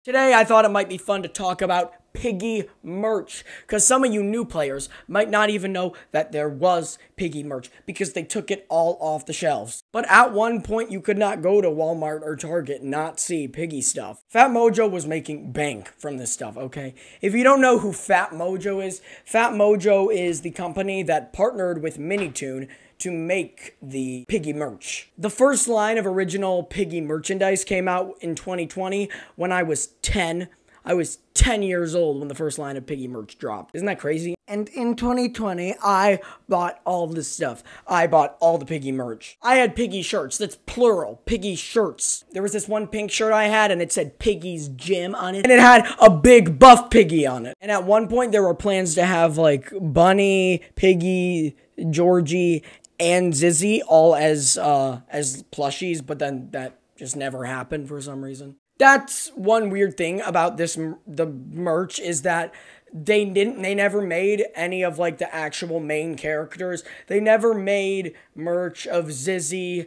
Today, I thought it might be fun to talk about Piggy merch, because some of you new players might not even know that there was Piggy merch, because they took it all off the shelves. But at one point, you could not go to Walmart or Target and not see Piggy stuff. Fat Mojo was making bank from this stuff, okay? If you don't know who Fat Mojo is the company that partnered with Minitoon to make the Piggy merch. The first line of original Piggy merchandise came out in 2020 when I was 10. I was 10 years old when the first line of Piggy merch dropped. Isn't that crazy? And in 2020, I bought all this stuff. I bought all the Piggy merch. I had Piggy shirts. That's plural. Piggy shirts. There was this one pink shirt I had, and it said Piggy's Gym on it. And it had a big buff Piggy on it. And at one point, there were plans to have, like, Bunny, Piggy, Georgie, and Zizzy all as plushies, but then that just never happened for some reason. That's one weird thing about the merch, is that they never made any of, like, the actual main characters. They never made merch of Zizzy,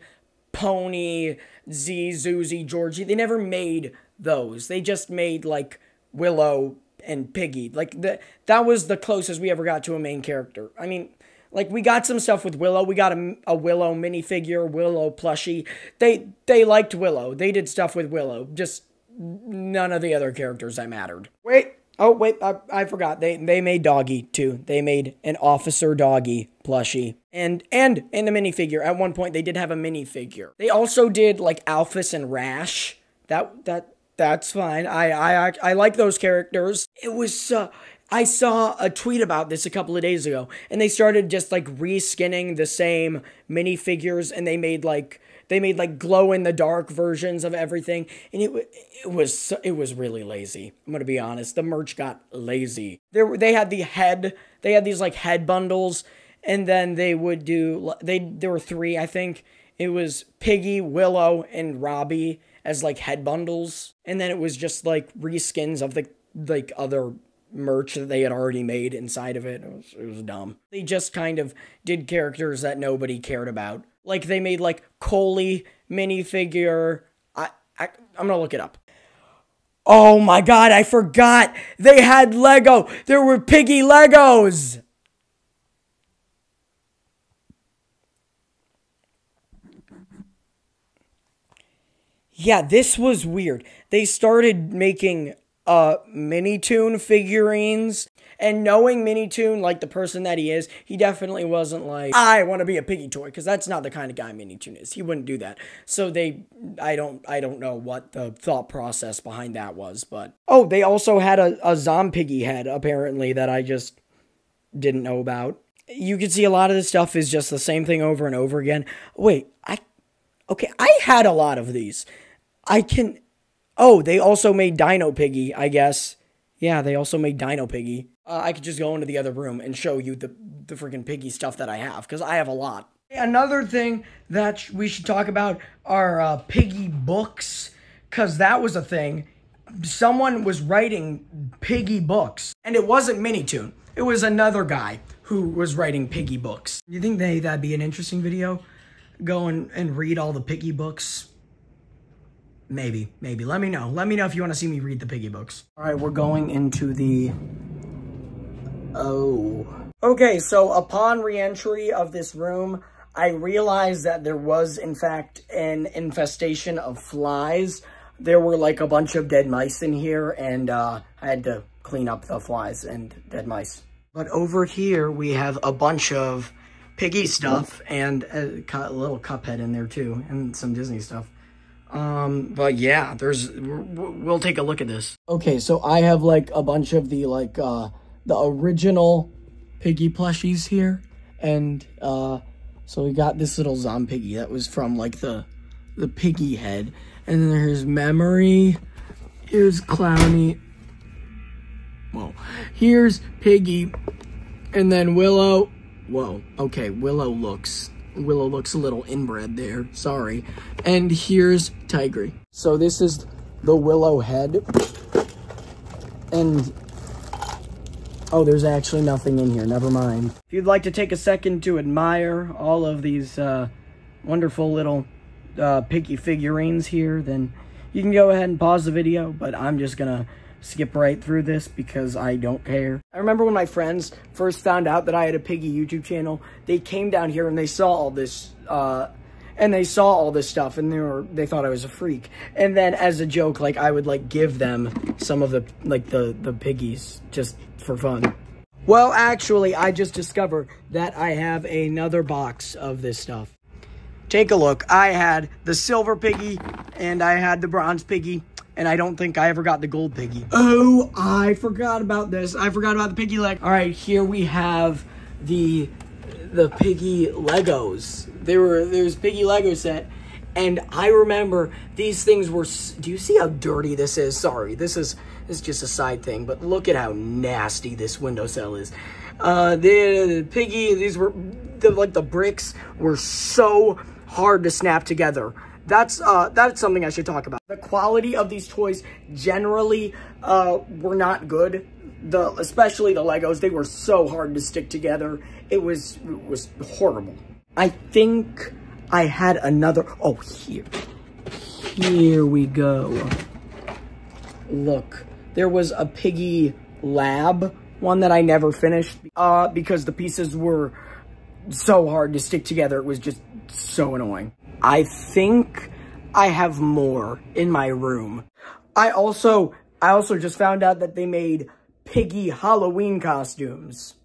Pony, Zuzi, Georgie. They never made those. They just made, like, Willow and Piggy. Like, that was the closest we ever got to a main character. I mean, like, we got some stuff with Willow. We got a Willow minifigure, Willow plushie. They liked Willow. They did stuff with Willow. Just none of the other characters that mattered. Wait. Oh, wait. I forgot. They made Doggy, too. They made an Officer Doggy plushie. And the minifigure. At one point, they did have a minifigure. They also did, like, Alphys and Rash. That's fine. I like those characters. It was, I saw a tweet about this a couple of days ago, and they started just, like, reskinning the same minifigures, and they made like glow-in-the-dark versions of everything, and it was really lazy. I'm gonna be honest. The merch got lazy. They had these, like, head bundles, and then they would do, there were 3, I think. It was Piggy, Willow, and Robbie as, like, head bundles, and then it was just, like, reskins of the, like, other merch that they had already made inside of it. It was dumb. They just kind of did characters that nobody cared about. Like, they made, like, Coley minifigure. I'm gonna look it up. Oh my god, I forgot! They had Lego! There were Piggy Legos! Yeah, this was weird. They started making Minitoon figurines, and knowing Minitoon, like the person that he is, he definitely wasn't like, I want to be a Piggy toy, because that's not the kind of guy Minitoon is. He wouldn't do that. So I don't know what the thought process behind that was, but oh, they also had a Zompiggy head apparently that I just didn't know about. You can see a lot of this stuff is just the same thing over and over again. Wait, I had a lot of these. Oh, they also made Dino Piggy, I guess. Yeah, they also made Dino Piggy. I could just go into the other room and show you the freaking Piggy stuff that I have, because I have a lot. Another thing that we should talk about are Piggy books, because that was a thing. Someone was writing Piggy books, and it wasn't Minitoon. It was another guy who was writing Piggy books. You think that'd be an interesting video? Go and read all the Piggy books? Maybe. Let me know. Let me know if you want to see me read the Piggy books. All right, we're going into the... Oh. Okay, so upon re-entry of this room, I realized that there was, in fact, an infestation of flies. There were, like, a bunch of dead mice in here, and I had to clean up the flies and dead mice. But over here, we have a bunch of Piggy stuff, and a little Cuphead in there, too, and some Disney stuff. But yeah, we'll take a look at this. Okay, so I have, like, a bunch of the, like, the original Piggy plushies here, and, so we got this little Zompiggy that was from, like, the Piggy head, and then there's Memory, here's Clowny, whoa, here's Piggy, and then Willow, whoa, okay, Willow looks a little inbred there, sorry. And here's Tigry. So this is the Willow head. And, oh, there's actually nothing in here, never mind. If you'd like to take a second to admire all of these wonderful little Piggy figurines here, then you can go ahead and pause the video, but I'm just gonna skip right through this because I don't care. I remember when my friends first found out that I had a Piggy YouTube channel, they came down here and they saw all this, stuff, and they thought I was a freak. And then as a joke, like, I would, like, give them some of the, like, the piggies just for fun. Well, actually, I just discovered that I have another box of this stuff. Take a look. I had the silver piggy, and I had the bronze piggy, and I don't think I ever got the gold piggy. Oh, I forgot about this. I forgot about the piggy leg. All right, here we have the Piggy Legos. There's Piggy Lego set, and I remember these things were. Do you see how dirty this is? Sorry, this is just a side thing, but look at how nasty this windowsill is. The Piggy, these were like the bricks were so hard to snap together. That's something I should talk about. The quality of these toys generally were not good. Especially the Legos, they were so hard to stick together. It was horrible. I think I had another. Oh, here we go. Look, there was a Piggy Lab one that I never finished because the pieces were so hard to stick together. It was just so annoying. I think I have more in my room. I also just found out that they made Piggy Halloween costumes.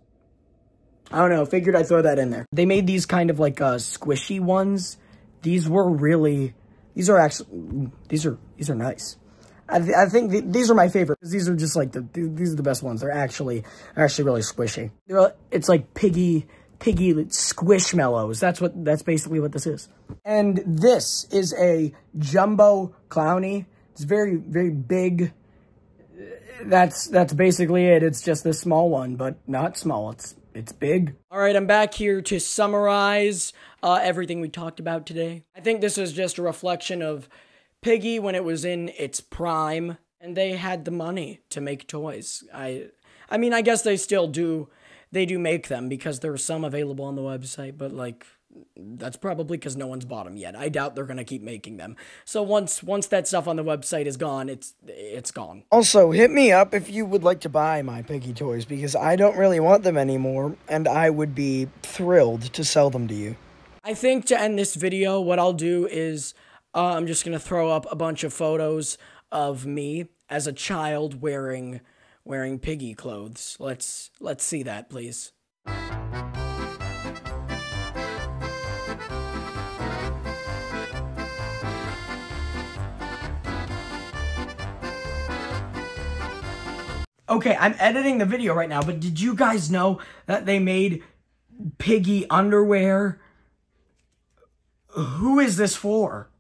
I don't know, figured I'd throw that in there. They made these kind of like squishy ones. These are nice. I think these are my favorite. These are just like these are the best ones. They're actually really squishy. It's like Piggy Squishmallows. That's basically what this is. And this is a jumbo clowny. It's very, very big. That's basically it. It's just this small one, but not small. It's big. All right, I'm back here to summarize everything we talked about today. I think this is just a reflection of Piggy when it was in its prime, and they had the money to make toys. I mean, I guess they still do. They do make them because there are some available on the website, but like, that's probably because no one's bought them yet. I doubt they're gonna keep making them. So once that stuff on the website is gone, it's gone. Also, hit me up if you would like to buy my Piggy toys because I don't really want them anymore, and I would be thrilled to sell them to you. I think to end this video, what I'll do is I'm just gonna throw up a bunch of photos of me as a child wearing Piggy clothes. Let's see that, please. Okay, I'm editing the video right now, but did you guys know that they made Piggy Underwear? Who is this for?